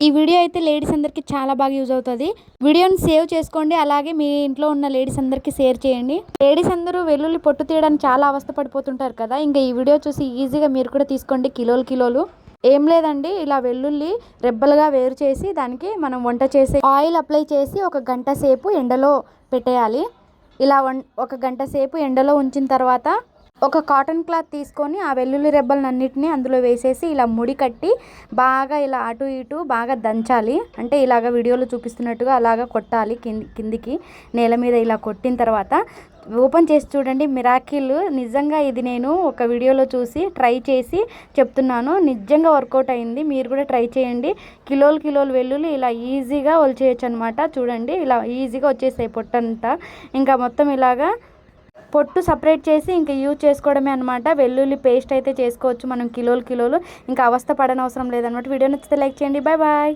ఈ వీడియో అయితే లేడీస్ అందరికీ చాలా బాగా యూజ్ అవుతుంది. వీడియోని సేవ్ చేసుకోండి, అలాగే మీ ఇంట్లో ఉన్న లేడీస్ అందరికీ షేర్ చేయండి. లేడీస్ అందరూ వెల్లుల్లి పొట్టు తీయడానికి చాలా అవస్థ పడిపోతుంటారు కదా, ఇంకా ఈ వీడియో చూసి ఈజీగా మీరు కూడా తీసుకోండి. కిలోలు ఏం లేదండి, ఇలా వెల్లుల్లి రెబ్బలుగా వేరు చేసి దానికి మనం వంట చేసే ఆయిల్ అప్లై చేసి ఒక గంట సేపు ఎండలో పెట్టేయాలి. ఇలా ఒక గంట సేపు ఎండలో ఉంచిన తర్వాత ఒక కాటన్ క్లాత్ తీసుకొని ఆ వెల్లుల్లి రెబ్బలన్నిటిని అందులో వేసేసి ఇలా ముడి కట్టి బాగా ఇలా అటు ఇటు బాగా దంచాలి. అంటే ఇలాగ వీడియోలో చూపిస్తున్నట్టుగా అలాగా కొట్టాలి. కిందికి నేల మీద ఇలా కొట్టిన తర్వాత ఓపెన్ చేసి చూడండి. మిరాకిల్, నిజంగా ఇది నేను ఒక వీడియోలో చూసి ట్రై చేసి చెప్తున్నాను. నిజంగా వర్కౌట్ అయింది. మీరు కూడా ట్రై చేయండి. కిలోలు వెల్లుల్లి ఇలా ఈజీగా ఒలిచేయచ్చు అనమాట. చూడండి, ఇలా ఈజీగా వచ్చేసాయి పొట్టంతా. ఇంకా మొత్తం ఇలాగా పొట్టు సపరేట్ చేసి ఇంకా యూజ్ చేసుకోవడమే అనమాట. వెల్లుల్లి పేస్ట్ అయితే చేసుకోవచ్చు మనం కిలోలు. ఇంకా అవస్థ పడనవసరం లేదనమాట. వీడియో నచ్చితే లైక్ చేయండి. Bye bye.